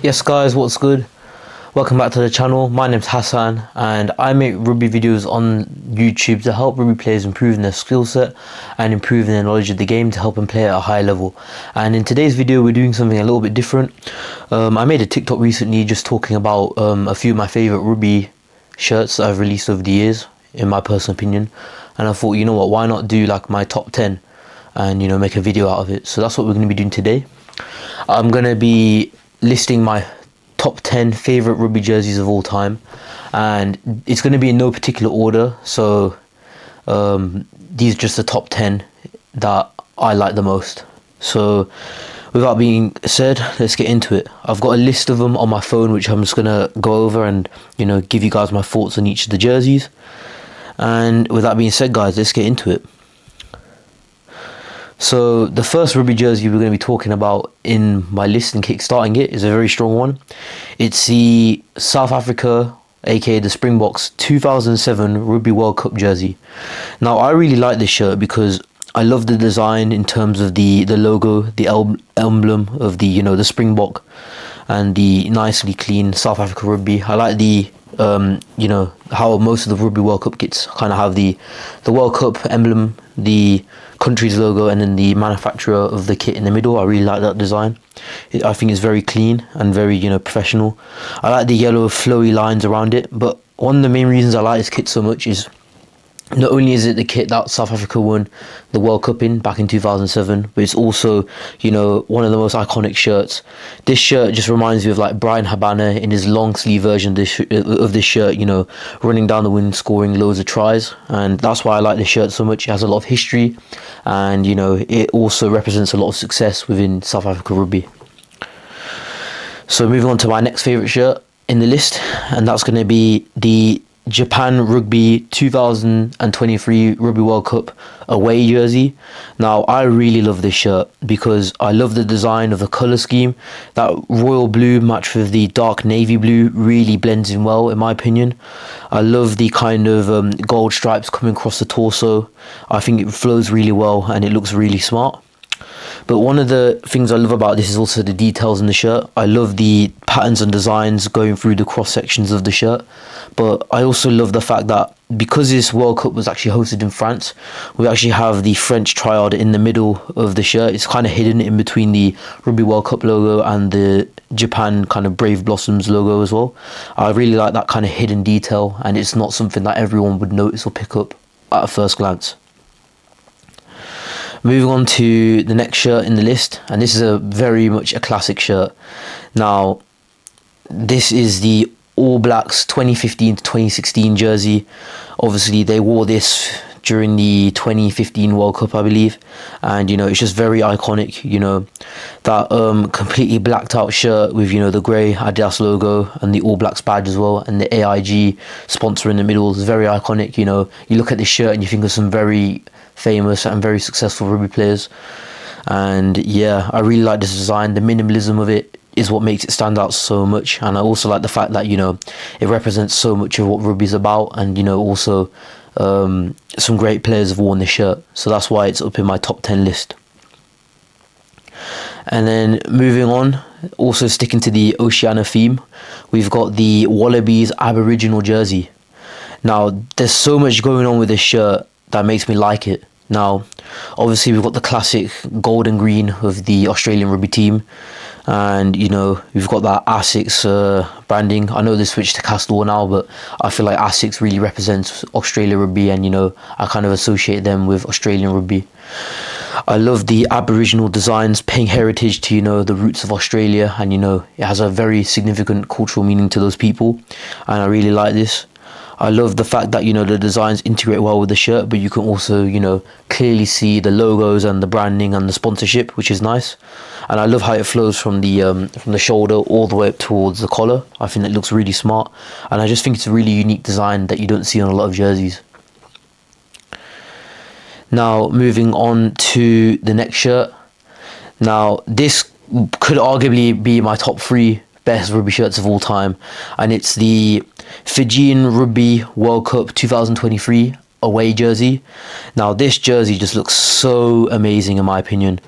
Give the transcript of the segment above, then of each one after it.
Yes guys, what's good? Welcome back to the channel. My name's Hassan and I make rugby videos on YouTube to help rugby players improve their skill set and improve their knowledge of the game to help them play at a high level. And in today's video we're doing something a little bit different. I made a TikTok recently just talking about a few of my favourite rugby shirts that I've released over the years, in my personal opinion. And I thought, you know what, why not do like my top 10 and make a video out of it. So that's what we're going to be doing today. I'm going to be listing my top 10 favorite rugby jerseys of all time, and it's going to be in no particular order, so these are just the top 10 that I like the most. So without being said, let's get into it. I've got a list of them on my phone which I'm just going to go over and give you guys my thoughts on each of the jerseys. And with that being said guys, let's get into it. So the first rugby jersey we're going to be talking about in my list and kickstarting it is a very strong one. It's the South Africa, aka the Springboks 2007 Rugby World Cup jersey. Now I really like this shirt because I love the design in terms of the logo, the emblem of the Springbok, and the nicely clean South Africa rugby. I like the how most of the Rugby World Cup kits kind of have the World Cup emblem, the country's logo, and then the manufacturer of the kit in the middle. I really like that design. I think it's very clean and very professional. I like the yellow flowy lines around it, but one of the main reasons I like this kit so much is not only is it the kit that South Africa won the World Cup in back in 2007, but it's also, one of the most iconic shirts. This shirt just reminds me of like Brian Habana in his long sleeve version of this shirt, running down the wing, scoring loads of tries. And that's why I like this shirt so much. It has a lot of history, and it also represents a lot of success within South Africa rugby. So moving on to my next favourite shirt in the list, and that's going to be the Japan Rugby 2023 Rugby World Cup away jersey. Now I really love this shirt because I love the design of the colour scheme. That royal blue matched with the dark navy blue really blends in well, in my opinion. I love the kind of gold stripes coming across the torso. I think it flows really well and it looks really smart. But one of the things I love about this is also the details in the shirt. I love the patterns and designs going through the cross sections of the shirt. But I also love the fact that because this World Cup was actually hosted in France, we actually have the French triad in the middle of the shirt. It's kind of hidden in between the Rugby World Cup logo and the Japan kind of Brave Blossoms logo as well. I really like that kind of hidden detail, and it's not something that everyone would notice or pick up at a first glance. Moving on to the next shirt in the list, and this is very much a classic shirt. Now, this is the All Blacks 2015 to 2016 jersey. Obviously, they wore this during the 2015 World Cup, I believe, and it's just very iconic. That completely blacked out shirt with the grey Adidas logo and the All Blacks badge as well, and the AIG sponsor in the middle is very iconic. You look at this shirt and you think of some very famous and very successful rugby players, and yeah, I really like this design. The minimalism of it is what makes it stand out so much, and I also like the fact that it represents so much of what rugby's about, and also some great players have worn this shirt, so that's why it's up in my top 10 list. And then moving on, also sticking to the Oceania theme, we've got the Wallabies Aboriginal jersey. Now there's so much going on with this shirt that makes me like it. Now obviously we've got the classic gold and green of the Australian rugby team, and we've got that Asics branding. I know they switched to Castor now, but I feel like Asics really represents Australia rugby, and I kind of associate them with Australian rugby. I love the Aboriginal designs, paying heritage to the roots of Australia, and it has a very significant cultural meaning to those people, and I really like this. I love the fact that the designs integrate well with the shirt, but you can also clearly see the logos and the branding and the sponsorship, which is nice. And I love how it flows from the shoulder all the way up towards the collar. I think it looks really smart, and I just think it's a really unique design that you don't see on a lot of jerseys. Now moving on to the next shirt. Now this could arguably be my top 3 best rugby shirts of all time, and it's the Fijian Rugby World Cup 2023 away jersey. Now this jersey just looks so amazing in my opinion.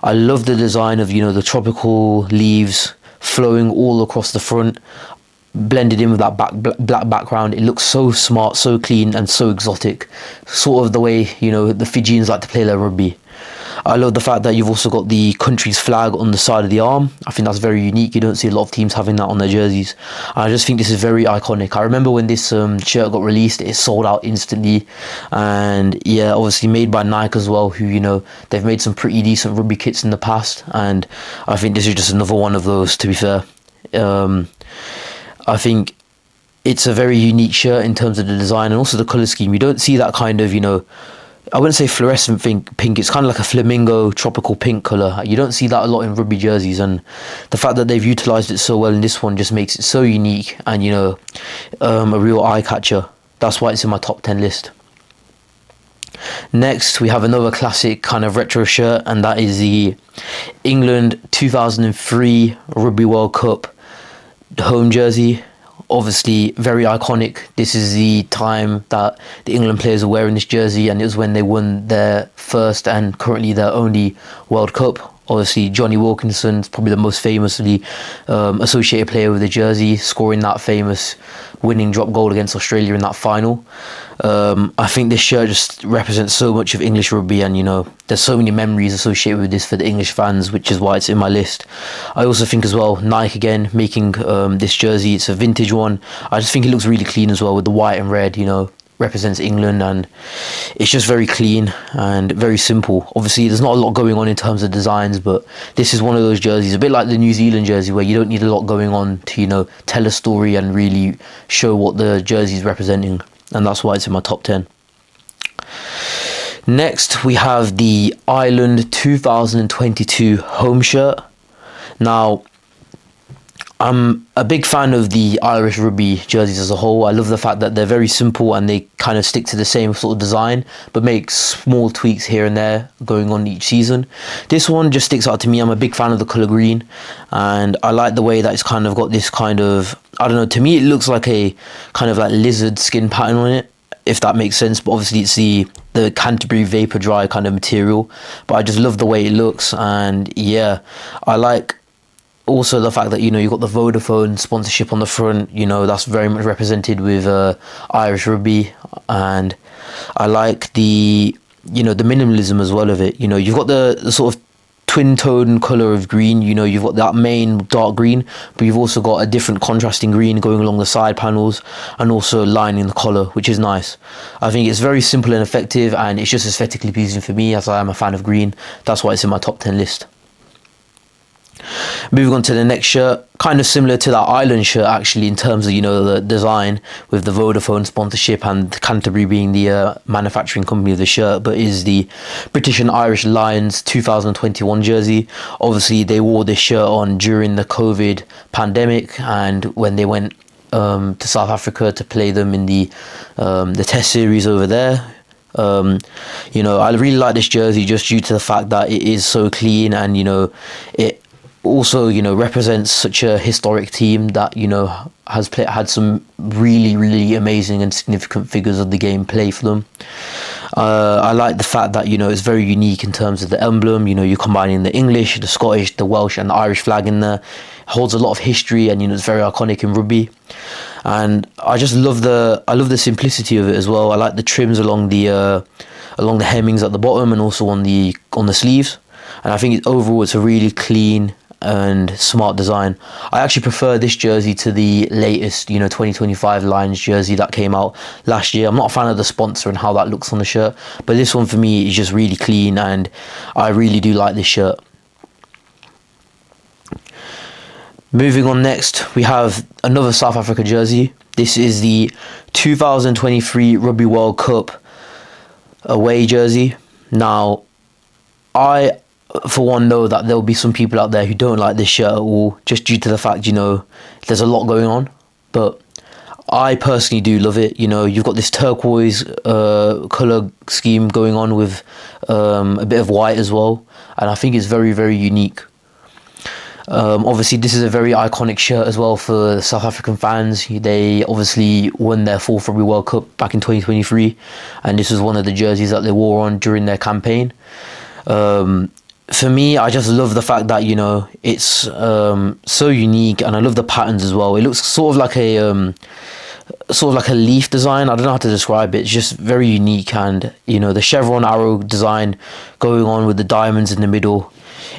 I love the design of the tropical leaves flowing all across the front, blended in with that black background. It looks so smart, so clean, and so exotic, sort of the way, you know, the Fijians like to play their rugby. I love the fact that you've also got the country's flag on the side of the arm. I think that's very unique. You don't see a lot of teams having that on their jerseys. And I just think this is very iconic. I remember when this shirt got released, it sold out instantly. And yeah, obviously made by Nike as well, who, you know, they've made some pretty decent rugby kits in the past. And I think this is just another one of those, to be fair. I think it's a very unique shirt in terms of the design and also the colour scheme. You don't see that kind of, you know, I wouldn't say fluorescent pink. It's kind of like a flamingo tropical pink colour. You don't see that a lot in rugby jerseys, and the fact that they've utilised it so well in this one just makes it so unique and, you know, a real eye catcher. That's why it's in my top 10 list. Next, we have another classic kind of retro shirt, and that is the England 2003 Rugby World Cup home jersey. Obviously very iconic. This is the time that the England players are wearing this jersey, and it was when they won their first and currently their only World Cup. Obviously Johnny Wilkinson's probably the most famously associated player with the jersey, scoring that famous winning drop goal against Australia in that final. I think this shirt just represents so much of English rugby, and, you know, there's so many memories associated with this for the English fans, which is why it's in my list. I also think as well, Nike again making this jersey. It's a vintage one. I just think it looks really clean as well with the white and red, you know, represents England, and it's just very clean and very simple. Obviously there's not a lot going on in terms of designs, but this is one of those jerseys, a bit like the New Zealand jersey, where you don't need a lot going on to, you know, tell a story and really show what the jersey is representing, and that's why it's in my top 10. Next, we have the Ireland 2022 home shirt. Now, I'm a big fan of the Irish rugby jerseys as a whole. I love the fact that they're very simple and they kind of stick to the same sort of design, but make small tweaks here and there going on each season. This one just sticks out to me. I'm a big fan of the colour green, and I like the way that it's kind of got this kind of, I don't know, to me it looks like a kind of like lizard skin pattern on it, if that makes sense. But obviously it's the Canterbury Vapor Dry kind of material, but I just love the way it looks. And yeah, I like also the fact that, you know, you've got the Vodafone sponsorship on the front. You know, that's very much represented with Irish rugby, and I like the, you know, the minimalism as well of it. You know, you've got the sort of twin tone colour of green. You know, you've got that main dark green, but you've also got a different contrasting green going along the side panels and also lining the collar, which is nice. I think it's very simple and effective, and it's just aesthetically pleasing for me, as I am a fan of green. That's why it's in my top 10 list. Moving on to the next shirt, kind of similar to that Ireland shirt actually in terms of, you know, the design with the Vodafone sponsorship and Canterbury being the manufacturing company of the shirt, but is the British and Irish Lions 2021 jersey. Obviously they wore this shirt on during the COVID pandemic, and when they went to South Africa to play them in the test series over there. You know, I really like this jersey just due to the fact that it is so clean, and, you know, it also, you know, represents such a historic team that, you know, has had some really amazing and significant figures of the game play for them. I like the fact that, you know, it's very unique in terms of the emblem. You know, you're combining the English, the Scottish, the Welsh and the Irish flag in there. It holds a lot of history, and, you know, it's very iconic in rugby. And I just love the simplicity of it as well. I like the trims along the hemmings at the bottom and also on the sleeves. And I think overall it's a really clean and smart design. I actually prefer this jersey to the latest, you know, 2025 Lions jersey that came out last year. I'm not a fan of the sponsor and how that looks on the shirt, but this one for me is just really clean, and I really do like this shirt. Moving on, next we have another South Africa jersey. This is the 2023 Rugby World Cup away jersey. Now, I for one know that there'll be some people out there who don't like this shirt at all, just due to the fact, you know, there's a lot going on, but I personally do love it. You know, you've got this turquoise colour scheme going on with a bit of white as well, and I think it's very unique. Obviously this is a very iconic shirt as well for South African fans. They obviously won their 4th Rugby World Cup back in 2023, and this was one of the jerseys that they wore on during their campaign. for me, I just love the fact that, you know, it's so unique, and I love the patterns as well. It looks sort of like a leaf design. I don't know how to describe it. It's just very unique, and you know, the chevron arrow design going on with the diamonds in the middle.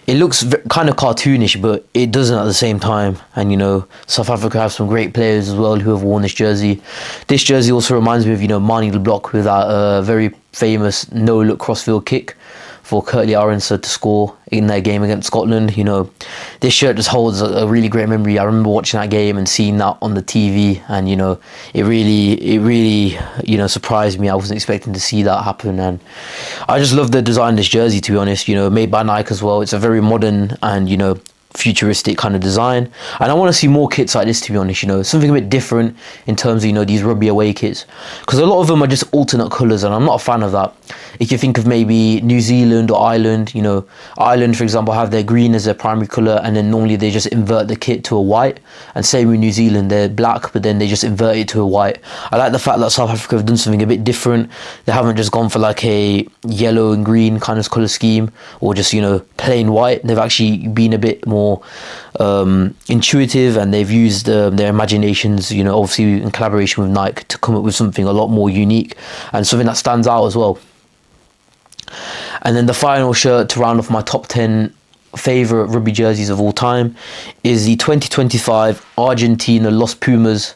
It looks kind of cartoonish, but it doesn't at the same time. And you know, South Africa have some great players as well who have worn this jersey. This jersey also reminds me of, you know, Manie Le Block with that very famous no-look crossfield kick for Curtly Aronson to score in their game against Scotland. You know, this shirt just holds a really great memory. I remember watching that game and seeing that on the TV, and you know, it really, you know, surprised me. I wasn't expecting to see that happen, and I just love the design of this jersey, to be honest. You know, made by Nike as well. It's a very modern and, you know, futuristic kind of design, and I want to see more kits like this, to be honest. You know, something a bit different in terms of, you know, these rugby away kits, because a lot of them are just alternate colours, and I'm not a fan of that. If you think of maybe New Zealand or Ireland, you know, Ireland for example have their green as their primary colour, and then normally they just invert the kit to a white, and same with New Zealand, they're black but then they just invert it to a white. I like the fact that South Africa have done something a bit different. They haven't just gone for like a yellow and green kind of colour scheme, or just, you know, plain white. They've actually been a bit more intuitive, and they've used their imaginations, you know, obviously in collaboration with Nike, to come up with something a lot more unique and something that stands out as well. And then the final shirt to round off my top 10 favourite rugby jerseys of all time is the 2025 Argentina Los Pumas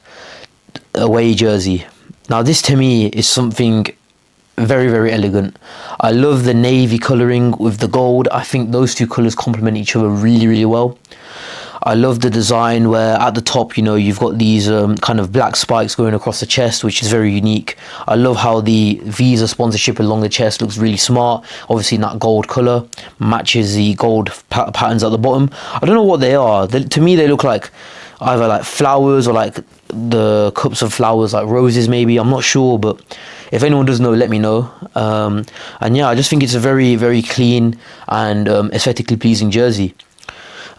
away jersey. Now this to me is something very, very elegant. I love the navy colouring with the gold. I think those two colours complement each other really, really well. I love the design where at the top, you know, you've got these kind of black spikes going across the chest, which is very unique. I love how the Visa sponsorship along the chest looks really smart. Obviously in that gold colour, matches the gold patterns at the bottom. I don't know what they are. To me they look like either like flowers or like the cups of flowers, like roses maybe. I'm not sure, but if anyone does know, let me know. And yeah, I just think it's a very, very clean and aesthetically pleasing jersey.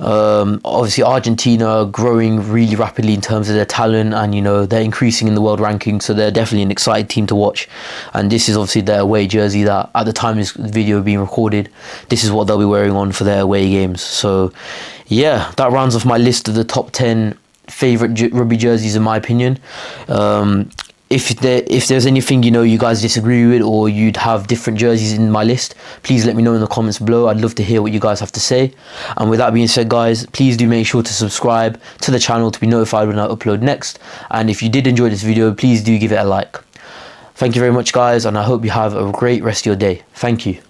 Obviously Argentina are growing really rapidly in terms of their talent, and you know, they're increasing in the world ranking, so they're definitely an exciting team to watch. And this is obviously their away jersey that at the time this video being recorded, this is what they'll be wearing on for their away games. So yeah, that rounds off my list of the top 10 favourite rugby jerseys in my opinion. If there's anything, you know, you guys disagree with, or you'd have different jerseys in my list, please let me know in the comments below. I'd love to hear what you guys have to say. And with that being said, guys, please do make sure to subscribe to the channel to be notified when I upload next. And if you did enjoy this video, please do give it a like. Thank you very much, guys, and I hope you have a great rest of your day. Thank you.